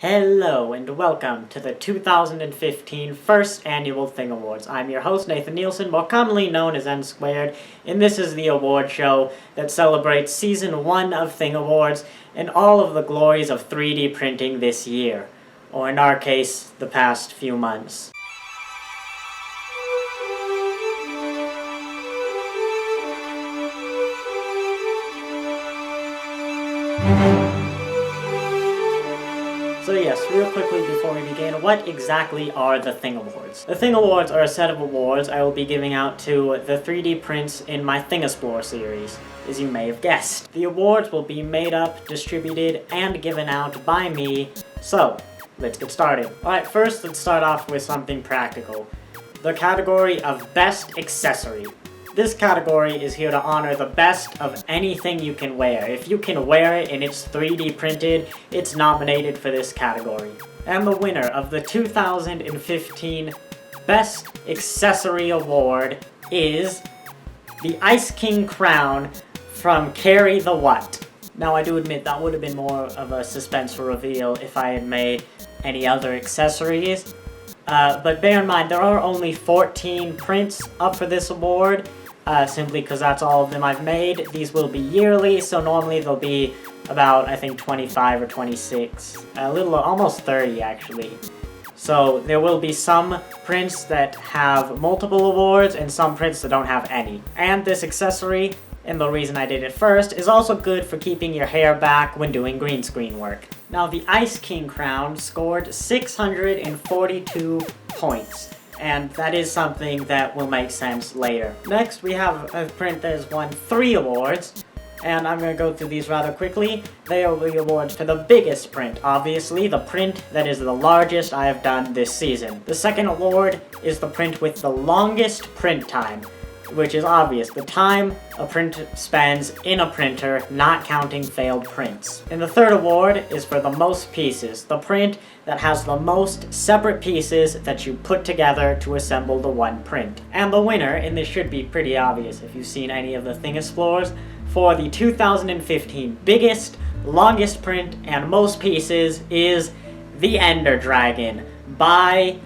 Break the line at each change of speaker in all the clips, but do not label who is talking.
Hello and welcome to the 2015 First Annual Thingawards. I'm your host Nathan Nielsen, more commonly known as N Squared, and this is the award show that celebrates Season 1 of Thingawards and all of the glories of 3D printing this year, or in our case, the past few months. So yes, real quickly before we begin, what exactly are the Thingawards? The Thingawards are a set of awards I will be giving out to the 3D prints in my Thingasplore series, as you may have guessed. The awards will be made up, distributed, and given out by me, so let's get started. Alright, first let's start off with something practical. The category of Best Accessory. This category is here to honor the best of anything you can wear. If you can wear it and it's 3D printed, it's nominated for this category. And the winner of the 2015 Best Accessory Award is the Ice King crown from Carry the What. Now I do admit that would have been more of a suspense reveal if I had made any other accessories. But bear in mind, there are only 14 prints up for this award. Simply because that's all of them I've made. These will be yearly, so normally they'll be about, I think, 25 or 26. Almost 30, actually. So there will be some prints that have multiple awards and some prints that don't have any. And this accessory, and the reason I did it first, is also good for keeping your hair back when doing green screen work. Now, the Ice King crown scored 642 points. And that is something that will make sense later. Next, we have a print that has won 3 awards, and I'm going to go through these rather quickly. They are the awards for the biggest print, obviously, the print that is the largest I have done this season. The second award is the print with the longest print time, which is obvious, the time a print spends in a printer, not counting failed prints. And the third award is for the most pieces, the print that has the most separate pieces that you put together to assemble the one print. And the winner, and this should be pretty obvious if you've seen any of the Thingasplores, for the 2015 biggest, longest print and most pieces is the Ender Dragon by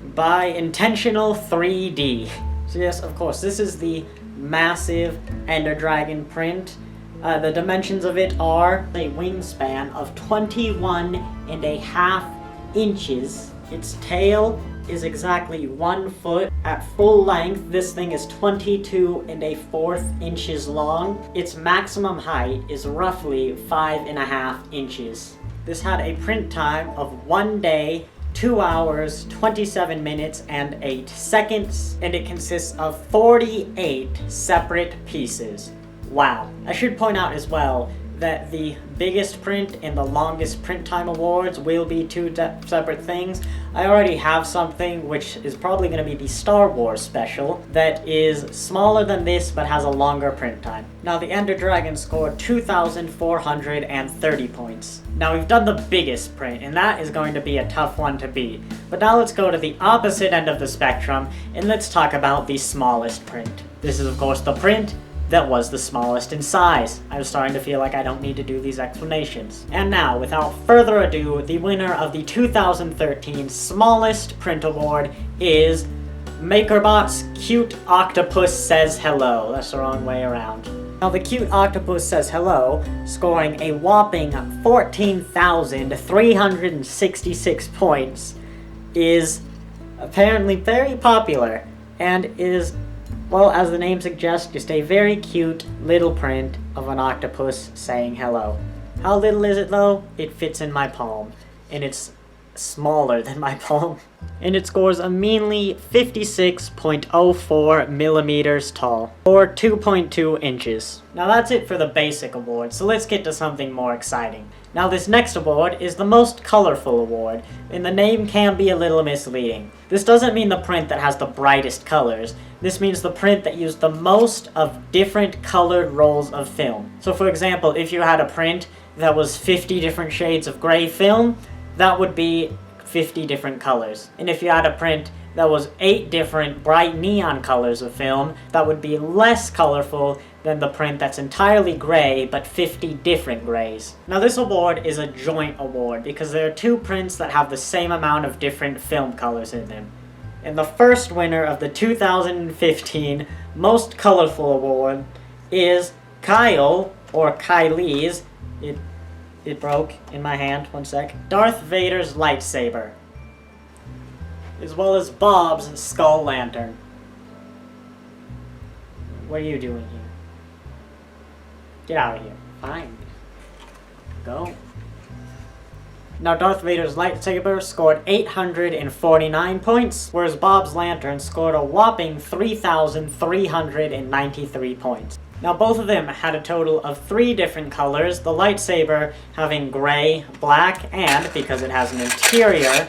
Intentional 3D. So yes, of course, this is the massive Ender Dragon print. The dimensions of it are a wingspan of 21.5 inches. Its tail is exactly 1 foot. At full length, this thing is 22.25 inches long. Its maximum height is roughly 5.5 inches. This had a print time of 1 day, 2 hours, 27 minutes, and 8 seconds, and it consists of 48 separate pieces. Wow. I should point out as well that the biggest print and the longest print time awards will be 2 separate things. I already have something which is probably going to be the Star Wars special that is smaller than this but has a longer print time. Now the Ender Dragon scored 2,430 points. Now we've done the biggest print, and that is going to be a tough one to beat. But now let's go to the opposite end of the spectrum, and let's talk about the smallest print. This is of course the print that was the smallest in size. I'm starting to feel like I don't need to do these explanations. And now, without further ado, the winner of the 2013 Smallest Print Award is MakerBot's Cute Octopus Says Hello. That's the wrong way around. Now, the Cute Octopus Says Hello, scoring a whopping 14,366 points, is apparently very popular, and is, well, as the name suggests, just a very cute little print of an octopus saying hello. How little is it though? It fits in my palm, and it's smaller than my palm. And it scores a meanly 56.04 millimeters tall, or 2.2 inches. Now that's it for the basic award, so let's get to something more exciting. Now this next award is the most colorful award, and the name can be a little misleading. This doesn't mean the print that has the brightest colors. This means the print that used the most of different colored rolls of film. So for example, if you had a print that was 50 different shades of gray film, that would be 50 different colors. And if you had a print that was 8 different bright neon colors of film, that would be less colorful than the print that's entirely gray, but 50 different grays. Now this award is a joint award because there are two prints that have the same amount of different film colors in them. And the first winner of the 2015 Most Colorful Award is Kyle, or Kylie's, it broke in my hand, one sec, Darth Vader's lightsaber, as well as Bob's skull lantern. What are you doing here? Get out of here. Fine. Go. Now Darth Vader's lightsaber scored 849 points, whereas Bob's lantern scored a whopping 3,393 points. Now both of them had a total of 3 different colors, the lightsaber having gray, black, and, because it has an interior,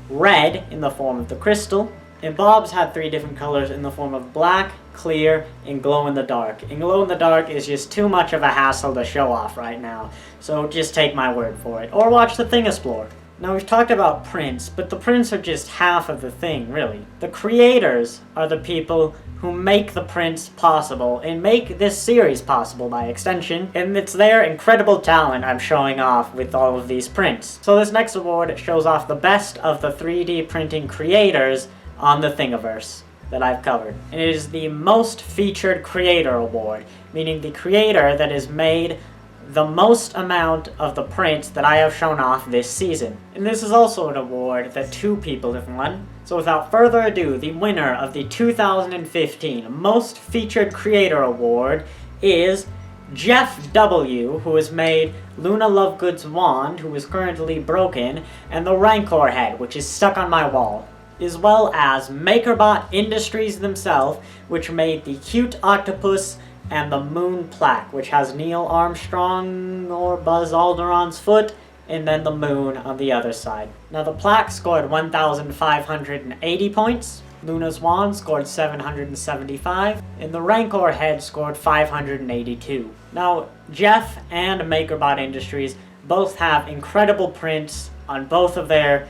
red in the form of the crystal. And Bob's had 3 different colors in the form of black, clear, and glow-in-the-dark. And glow-in-the-dark is just too much of a hassle to show off right now, so just take my word for it. Or watch the Thingasplorer. Now we've talked about prints, but the prints are just half of the thing, really. The creators are the people who make the prints possible, and make this series possible by extension, and it's their incredible talent I'm showing off with all of these prints. So this next award shows off the best of the 3D printing creators on the Thingiverse that I've covered. And it is the Most Featured Creator Award, meaning the creator that has made the most amount of the prints that I have shown off this season. And this is also an award that 2 people have won. So without further ado, the winner of the 2015 Most Featured Creator Award is Jeff W., who has made Luna Lovegood's wand, who is currently broken, and the Rancor head, which is stuck on my wall, as well as MakerBot Industries themselves, which made the cute octopus and the moon plaque, which has Neil Armstrong or Buzz Aldrin's foot, and then the moon on the other side. Now the plaque scored 1,580 points, Luna's wand scored 775, and the Rancor head scored 582. Now Jeff and MakerBot Industries both have incredible prints on both of their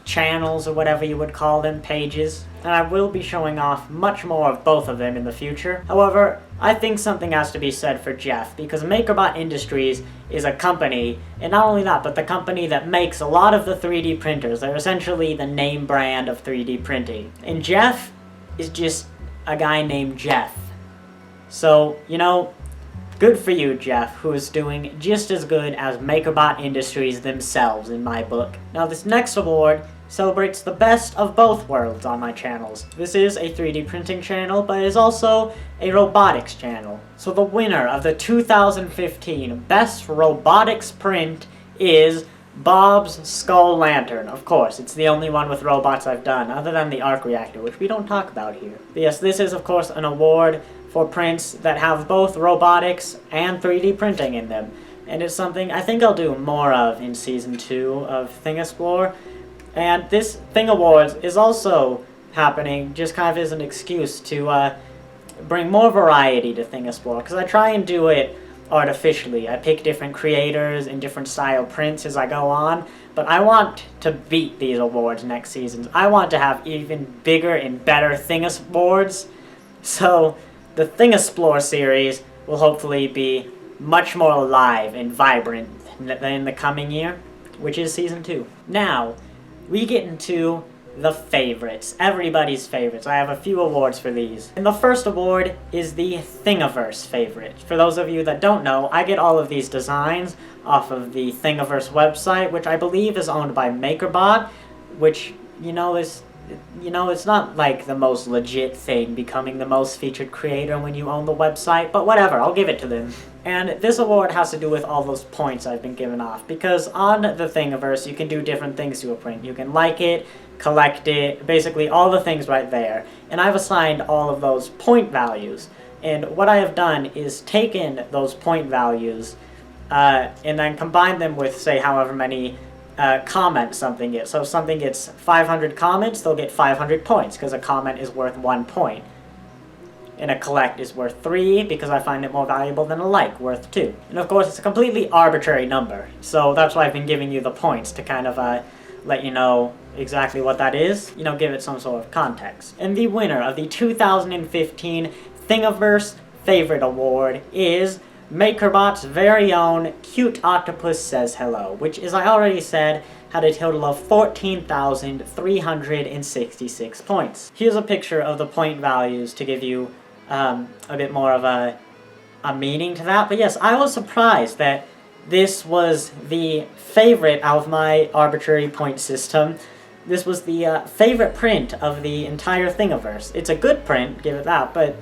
channels, or whatever you would call them, pages, and I will be showing off much more of both of them in the future. However, I think something has to be said for Jeff, because MakerBot Industries is a company, and not only that, but the company that makes a lot of the 3D printers. They're essentially the name brand of 3D printing. And Jeff is just a guy named Jeff. So, you know, good for you, Jeff, who is doing just as good as MakerBot Industries themselves in my book. Now this next award celebrates the best of both worlds on my channels. This is a 3D printing channel, but it is also a robotics channel. So the winner of the 2015 Best Robotics Print is Bob's Skull Lantern. Of course, it's the only one with robots I've done, other than the arc reactor, which we don't talk about here. But yes, this is of course an award for prints that have both robotics and 3D printing in them. And it's something I think I'll do more of in Season 2 of Thingasplorer. And this Thingawards is also happening just kind of as an excuse to bring more variety to Thingasplorer, because I try and do it artificially. I pick different creators and different style prints as I go on, but I want to beat these awards next season. I want to have even bigger and better Thingawards, so the Thingasplorer series will hopefully be much more alive and vibrant than in the coming year, which is Season 2. Now, we get into the favorites, everybody's favorites. I have a few awards for these. And the first award is the Thingiverse favorite. For those of you that don't know, I get all of these designs off of the Thingiverse website, which I believe is owned by MakerBot, which, it's not like the most legit thing, becoming the most featured creator when you own the website, but whatever, I'll give it to them. And this award has to do with all those points I've been given off, because on the Thingiverse you can do different things to a print. You can like it, collect it, basically all the things right there. And I've assigned all of those point values. And what I have done is taken those point values and then combined them with, say, however many comments something gets. So if something gets 500 comments, they'll get 500 points, because a comment is worth 1 point. And a collect is worth 3, because I find it more valuable than a like, worth 2. And of course, it's a completely arbitrary number, so that's why I've been giving you the points, to kind of let you know exactly what that is, give it some sort of context. And the winner of the 2015 Thingiverse favorite award is MakerBot's very own Cute Octopus Says Hello, which, as I already said, had a total of 14,366 points. Here's a picture of the point values to give you a bit more of a meaning to that. But yes, I was surprised that this was the favorite out of my arbitrary point system. This was the favorite print of the entire Thingiverse. It's a good print, give it that, but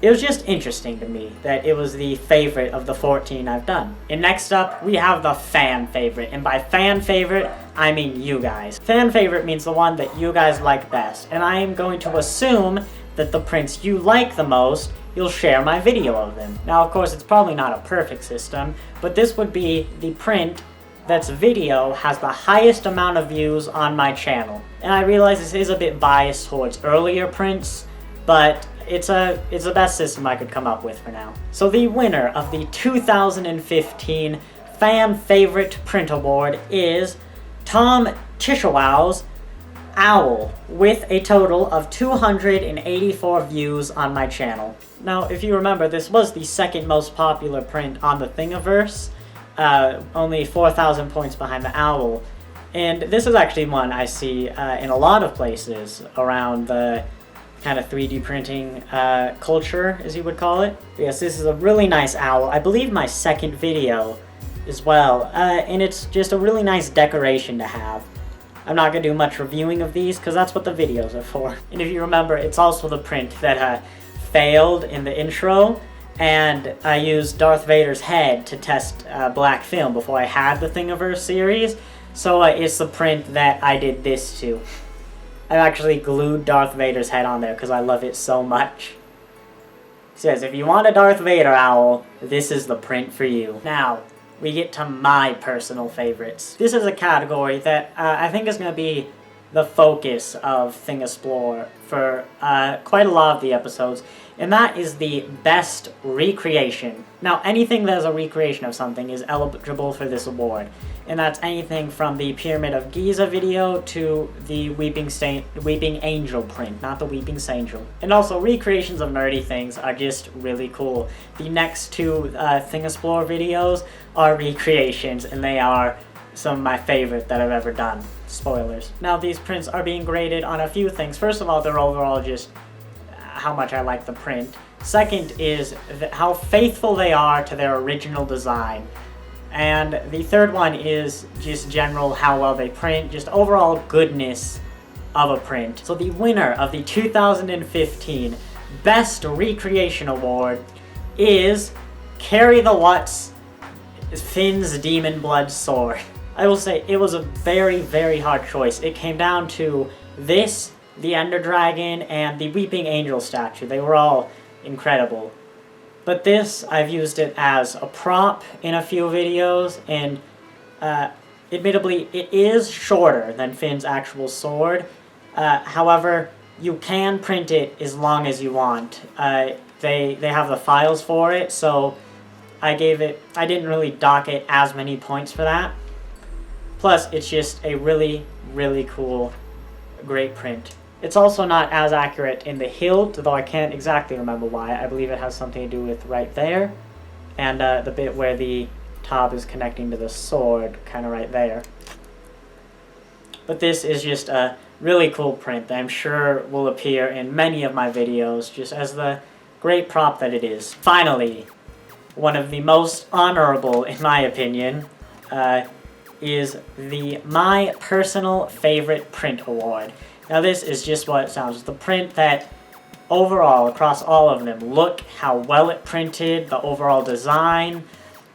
it was just interesting to me that it was the favorite of the 14 I've done. And next up, we have the fan favorite. And by fan favorite, I mean you guys. Fan favorite means the one that you guys like best. And I am going to assume that the prints you like the most, you'll share my video of them. Now, of course, it's probably not a perfect system, but this would be the print that's video has the highest amount of views on my channel. And I realize this is a bit biased towards earlier prints, but it's the best system I could come up with for now. So the winner of the 2015 Fan Favorite Print Award is Tom Chishawow's Owl, with a total of 284 views on my channel. Now, if you remember, this was the second most popular print on the Thingiverse, only 4,000 points behind the Owl. And this is actually one I see in a lot of places around the kind of 3D printing culture, as you would call it. But yes, this is a really nice owl. I believe my second video as well, and it's just a really nice decoration to have. I'm not going to do much reviewing of these because that's what the videos are for. And if you remember, it's also the print that failed in the intro, and I used Darth Vader's head to test black film before I had the Thingiverse series, so it's the print that I did this to. I actually glued Darth Vader's head on there because I love it so much. It says, if you want a Darth Vader owl, this is the print for you. Now, we get to my personal favorites. This is a category that I think is going to be the focus of Thingiexplore for quite a lot of the episodes, and that is the best recreation. Now, anything that is a recreation of something is eligible for this award, and that's anything from the Pyramid of Giza video to the Weeping Angel print, not the Weeping Sangel. And also, recreations of nerdy things are just really cool. The next two Thingiexplore videos are recreations, and they are some of my favorite that I've ever done. Spoilers. Now, these prints are being graded on a few things. First of all, they're overall just how much I like the print. Second is how faithful they are to their original design. And the third one is just general how well they print, just overall goodness of a print. So the winner of the 2015 Best Recreation Award is Carry the What's Finn's Demon Blood Sword. I will say it was a very, very hard choice. It came down to this, the Ender Dragon, and the Weeping Angel statue. They were all incredible. But this, I've used it as a prop in a few videos, and admittedly, it is shorter than Finn's actual sword. However, you can print it as long as you want. They have the files for it, so I didn't really dock it as many points for that. Plus, it's just a really, really cool, great print. It's also not as accurate in the hilt, though I can't exactly remember why. I believe it has something to do with right there, and the bit where the top is connecting to the sword, kind of right there. But this is just a really cool print that I'm sure will appear in many of my videos, just as the great prop that it is. Finally, one of the most honorable, in my opinion, is the My Personal Favorite Print Award. Now this is just what it sounds. The print that overall, across all of them, look how well it printed, the overall design,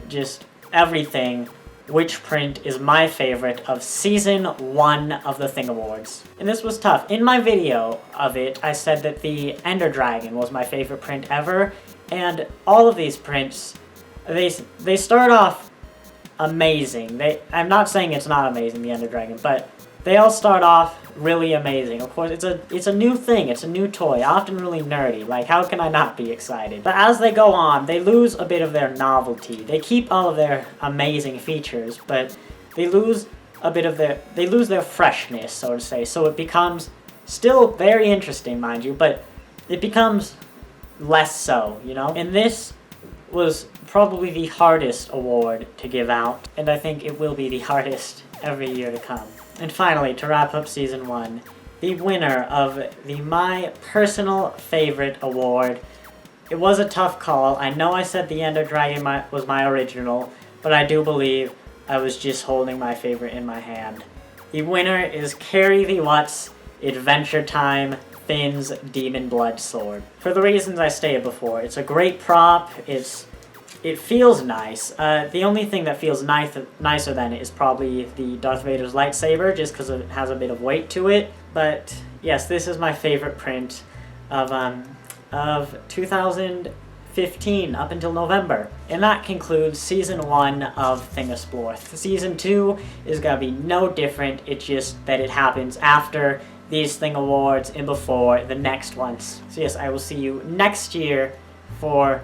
just everything. Which print is my favorite of Season 1 of the Thingawards. And this was tough. In my video of it, I said that the Ender Dragon was my favorite print ever, and all of these prints, they start off amazing. I'm not saying it's not amazing, the Ender Dragon, but they all start off really amazing. Of course, it's a new thing, it's a new toy, often really nerdy. Like, how can I not be excited? But as they go on, they lose a bit of their novelty. They keep all of their amazing features, but they lose their freshness, so to say. So it becomes still very interesting, mind you, but it becomes less so, you know? And this was probably the hardest award to give out, and I think it will be the hardest every year to come. And finally, to wrap up Season 1, the winner of my personal favorite award. It was a tough call. I know I said the Ender Dragon was my original, but I do believe I was just holding my favorite in my hand. The winner is Carry the What's Adventure Time Finn's Demon Blood Sword. For the reasons I stated before, it's a great prop, it feels nice. The only thing that feels nicer than it is probably the Darth Vader's lightsaber, just because it has a bit of weight to it. But yes, this is my favorite print of 2015 up until November. And that concludes Season 1 of Thingawards. Season 2 is going to be no different, it's just that it happens after these Thingawards and before the next ones. So yes, I will see you next year for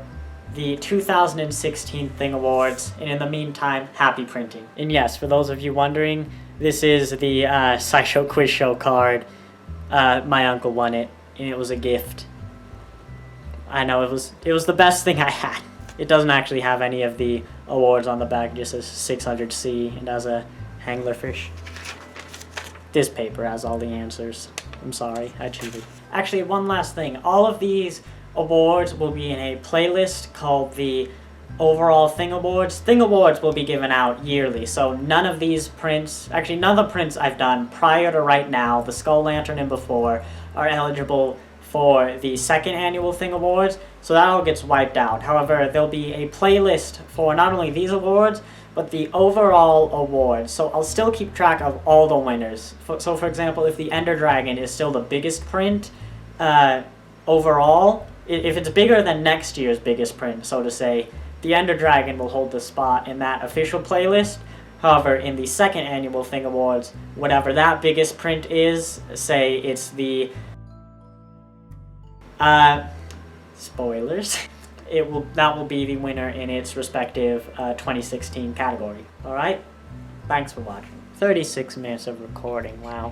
the 2016 Thingawards, and in the meantime, happy printing. And yes, for those of you wondering, this is the SciShow Quiz Show card. My uncle won it, and it was a gift. I know, it was the best thing I had. It doesn't actually have any of the awards on the back, just says 600C, and has a anglerfish. This paper has all the answers. I'm sorry, I cheated. Actually, one last thing. All of these awards will be in a playlist called the Overall Thingawards. Thingawards will be given out yearly, so none of these prints, actually none of the prints I've done prior to right now, the Skull Lantern and before, are eligible for the second annual Thingawards, so that all gets wiped out. However, there'll be a playlist for not only these awards, but the overall awards. So I'll still keep track of all the winners. So for example, if the Ender Dragon is still the biggest print overall, if it's bigger than next year's biggest print, so to say, the Ender Dragon will hold the spot in that official playlist. However, in the second annual Thingawards, whatever that biggest print is, say it's the spoilers, that will be the winner in its respective 2016 category. Alright? Thanks for watching. 36 minutes of recording, wow.